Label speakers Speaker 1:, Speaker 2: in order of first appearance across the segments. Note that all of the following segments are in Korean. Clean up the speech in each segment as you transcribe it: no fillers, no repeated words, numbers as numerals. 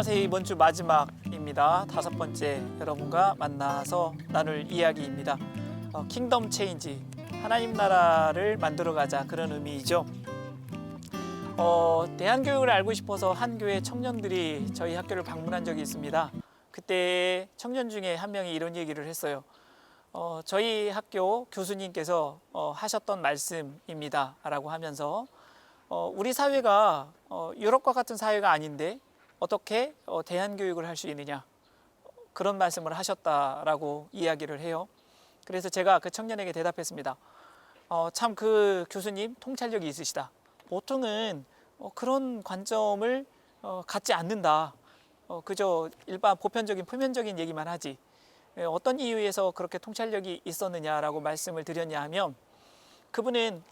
Speaker 1: 안녕하세요. 이번 주 마지막입니다. 5번째 여러분과 만나서 나눌 이야기입니다. 킹덤 체인지, 하나님 나라를 만들어가자, 그런 의미이죠. 대한교육을 알고 싶어서 한 교회 청년들이 저희 학교를 방문한 적이 있습니다. 그때 청년 중에 한 명이 이런 얘기를 했어요. 저희 학교 교수님께서 하셨던 말씀입니다 라고 하면서 우리 사회가 유럽과 같은 사회가 아닌데 어떻게 대한교육을 할 수 있느냐, 그런 말씀을 하셨다라고 이야기를 해요. 그래서 제가 그 청년에게 대답했습니다. 참 그 교수님 통찰력이 있으시다. 보통은 그런 관점을 갖지 않는다. 그저 일반 보편적인 표면적인 얘기만 하지. 어떤 이유에서 그렇게 통찰력이 있었느냐라고 말씀을 드렸냐 하면, 그분은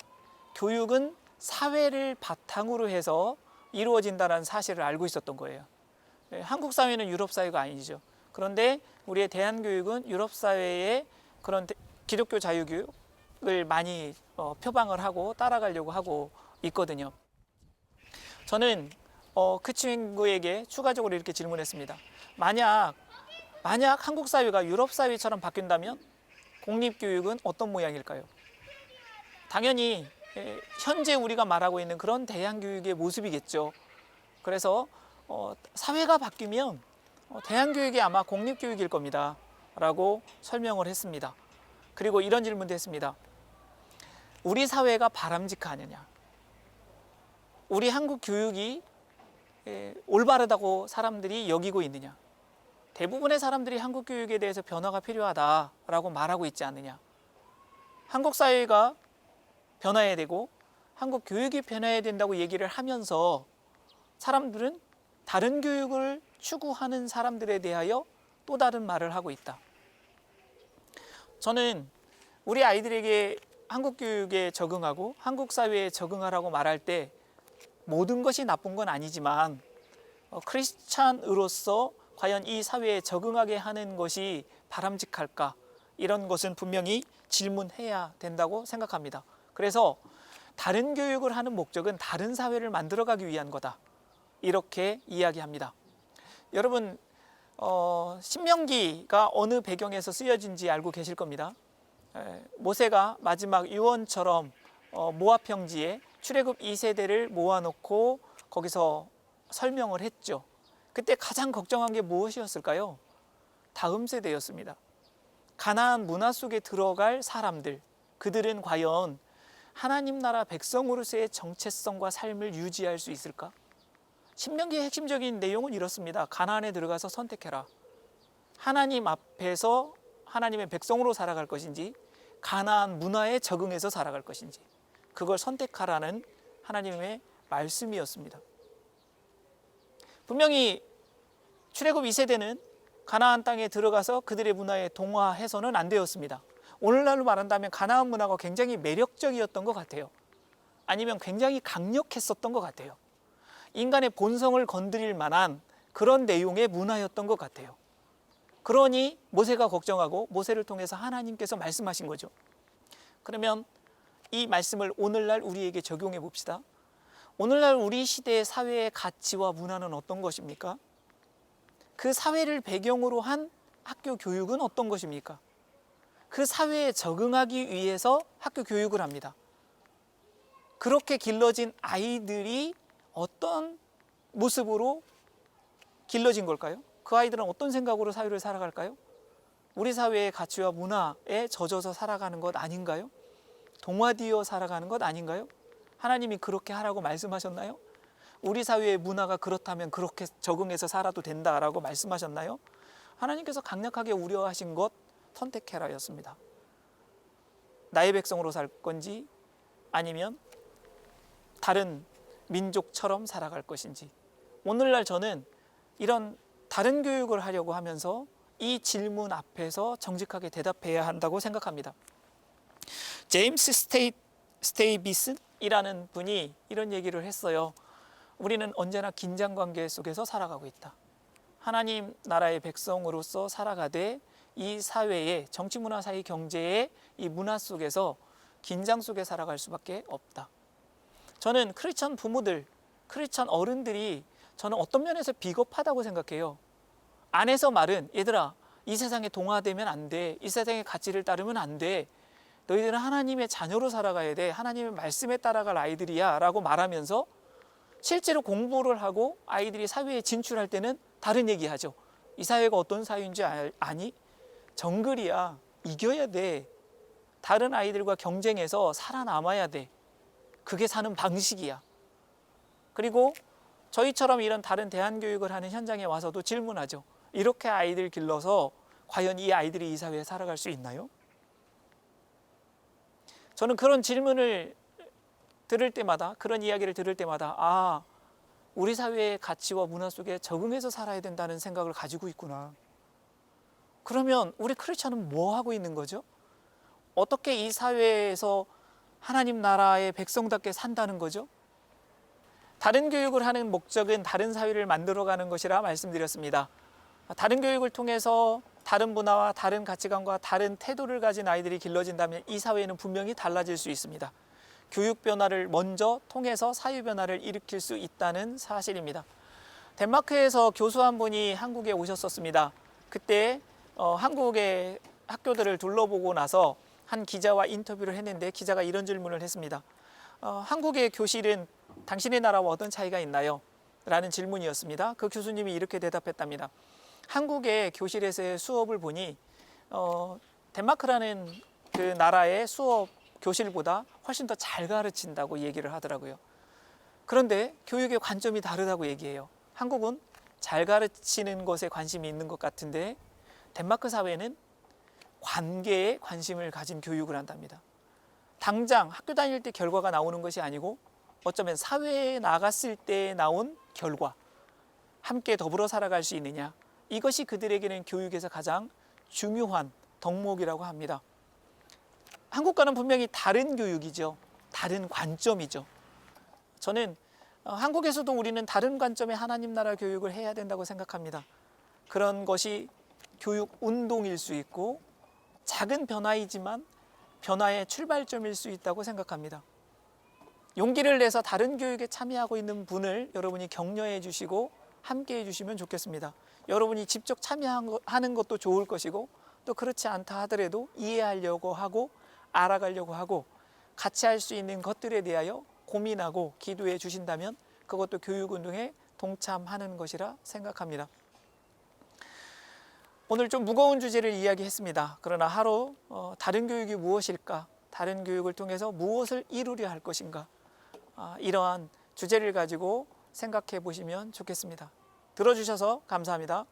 Speaker 1: 교육은 사회를 바탕으로 해서 이루어진다는 사실을 알고 있었던 거예요. 한국 사회는 유럽 사회가 아니죠. 그런데 우리의 대한교육은 유럽 사회의 그런 기독교 자유교육을 많이 표방을 하고 따라가려고 하고 있거든요. 저는 그 친구에게 추가적으로 이렇게 질문했습니다. 만약 한국 사회가 유럽 사회처럼 바뀐다면 공립교육은 어떤 모양일까요? 당연히 현재 우리가 말하고 있는 그런 대한교육의 모습이겠죠. 그래서 사회가 바뀌면 대한교육이 아마 공립교육일 겁니다 라고 설명을 했습니다. 그리고 이런 질문도 했습니다. 우리 사회가 바람직하느냐, 우리 한국 교육이 올바르다고 사람들이 여기고 있느냐. 대부분의 사람들이 한국 교육에 대해서 변화가 필요하다라고 말하고 있지 않느냐. 한국 사회가 변화해야 되고 한국 교육이 변화해야 된다고 얘기를 하면서 사람들은 다른 교육을 추구하는 사람들에 대하여 또 다른 말을 하고 있다. 저는 우리 아이들에게 한국 교육에 적응하고 한국 사회에 적응하라고 말할 때 모든 것이 나쁜 건 아니지만 크리스찬으로서 과연 이 사회에 적응하게 하는 것이 바람직할까? 이런 것은 분명히 질문해야 된다고 생각합니다. 그래서 다른 교육을 하는 목적은 다른 사회를 만들어가기 위한 거다, 이렇게 이야기합니다. 여러분, 신명기가 어느 배경에서 쓰여진지 알고 계실 겁니다. 모세가 마지막 유언처럼 모압 평지에 출애굽 2세대를 모아놓고 거기서 설명을 했죠. 그때 가장 걱정한 게 무엇이었을까요? 다음 세대였습니다. 가나안 문화 속에 들어갈 사람들, 그들은 과연 하나님 나라 백성으로서의 정체성과 삶을 유지할 수 있을까? 신명기의 핵심적인 내용은 이렇습니다. 가나안에 들어가서 선택해라. 하나님 앞에서 하나님의 백성으로 살아갈 것인지, 가나안 문화에 적응해서 살아갈 것인지, 그걸 선택하라는 하나님의 말씀이었습니다. 분명히 출애굽 2세대는 가나안 땅에 들어가서 그들의 문화에 동화해서는 안 되었습니다. 오늘날로 말한다면 가나안 문화가 굉장히 매력적이었던 것 같아요. 아니면 굉장히 강력했었던 것 같아요. 인간의 본성을 건드릴 만한 그런 내용의 문화였던 것 같아요. 그러니 모세가 걱정하고 모세를 통해서 하나님께서 말씀하신 거죠. 그러면 이 말씀을 오늘날 우리에게 적용해 봅시다. 오늘날 우리 시대의 사회의 가치와 문화는 어떤 것입니까? 그 사회를 배경으로 한 학교 교육은 어떤 것입니까? 그 사회에 적응하기 위해서 학교 교육을 합니다. 그렇게 길러진 아이들이 어떤 모습으로 길러진 걸까요? 그 아이들은 어떤 생각으로 사회를 살아갈까요? 우리 사회의 가치와 문화에 젖어서 살아가는 것 아닌가요? 동화되어 살아가는 것 아닌가요? 하나님이 그렇게 하라고 말씀하셨나요? 우리 사회의 문화가 그렇다면 그렇게 적응해서 살아도 된다라고 말씀하셨나요? 하나님께서 강력하게 우려하신 것 선택해라였습니다. 나의 백성으로 살 건지 아니면 다른 민족처럼 살아갈 것인지. 오늘날 저는 이런 다른 교육을 하려고 하면서 이 질문 앞에서 정직하게 대답해야 한다고 생각합니다. 제임스 스테이비슨이라는 분이 이런 얘기를 했어요. 우리는 언제나 긴장관계 속에서 살아가고 있다. 하나님 나라의 백성으로서 살아가되 이 사회의 정치, 문화, 사회, 경제의 이 문화 속에서 긴장 속에 살아갈 수밖에 없다. 저는 크리스천 부모들, 크리스천 어른들이 저는 어떤 면에서 비겁하다고 생각해요. 안에서 말은 얘들아 이 세상에 동화되면 안 돼. 이 세상의 가치를 따르면 안 돼. 너희들은 하나님의 자녀로 살아가야 돼. 하나님의 말씀에 따라갈 아이들이야 라고 말하면서 실제로 공부를 하고 아이들이 사회에 진출할 때는 다른 얘기하죠. 이 사회가 어떤 사회인지 아니? 정글이야. 이겨야 돼. 다른 아이들과 경쟁해서 살아남아야 돼. 그게 사는 방식이야. 그리고 저희처럼 이런 다른 대안교육을 하는 현장에 와서도 질문하죠. 이렇게 아이들 길러서 과연 이 아이들이 이 사회에 살아갈 수 있나요? 저는 그런 질문을 들을 때마다, 그런 이야기를 들을 때마다 아, 우리 사회의 가치와 문화 속에 적응해서 살아야 된다는 생각을 가지고 있구나. 그러면 우리 크리스천은 뭐 하고 있는 거죠? 어떻게 이 사회에서 하나님 나라의 백성답게 산다는 거죠? 다른 교육을 하는 목적은 다른 사회를 만들어가는 것이라 말씀드렸습니다. 다른 교육을 통해서 다른 문화와 다른 가치관과 다른 태도를 가진 아이들이 길러진다면 이 사회는 분명히 달라질 수 있습니다. 교육 변화를 먼저 통해서 사회 변화를 일으킬 수 있다는 사실입니다. 덴마크에서 교수 한 분이 한국에 오셨었습니다. 그때 한국의 학교들을 둘러보고 나서 한 기자와 인터뷰를 했는데 기자가 이런 질문을 했습니다. 한국의 교실은 당신의 나라와 어떤 차이가 있나요? 라는 질문이었습니다. 그 교수님이 이렇게 대답했답니다. 한국의 교실에서의 수업을 보니 덴마크라는 그 나라의 수업 교실보다 훨씬 더 잘 가르친다고 얘기를 하더라고요. 그런데 교육의 관점이 다르다고 얘기해요. 한국은 잘 가르치는 것에 관심이 있는 것 같은데 덴마크 사회는 관계에 관심을 가진 교육을 한답니다. 당장 학교 다닐 때 결과가 나오는 것이 아니고 어쩌면 사회에 나갔을 때 나온 결과, 함께 더불어 살아갈 수 있느냐, 이것이 그들에게는 교육에서 가장 중요한 덕목이라고 합니다. 한국과는 분명히 다른 교육이죠. 다른 관점이죠. 저는 한국에서도 우리는 다른 관점의 하나님 나라 교육을 해야 된다고 생각합니다. 그런 것이 교육 운동일 수 있고 작은 변화이지만 변화의 출발점일 수 있다고 생각합니다. 용기를 내서 다른 교육에 참여하고 있는 분을 여러분이 격려해 주시고 함께 해 주시면 좋겠습니다. 여러분이 직접 참여하는 것도 좋을 것이고 또 그렇지 않다 하더라도 이해하려고 하고 알아가려고 하고 같이 할 수 있는 것들에 대하여 고민하고 기도해 주신다면 그것도 교육운동에 동참하는 것이라 생각합니다. 오늘 좀 무거운 주제를 이야기했습니다. 그러나 하루 다른 교육이 무엇일까? 다른 교육을 통해서 무엇을 이루려 할 것인가? 이러한 주제를 가지고 생각해 보시면 좋겠습니다. 들어주셔서 감사합니다.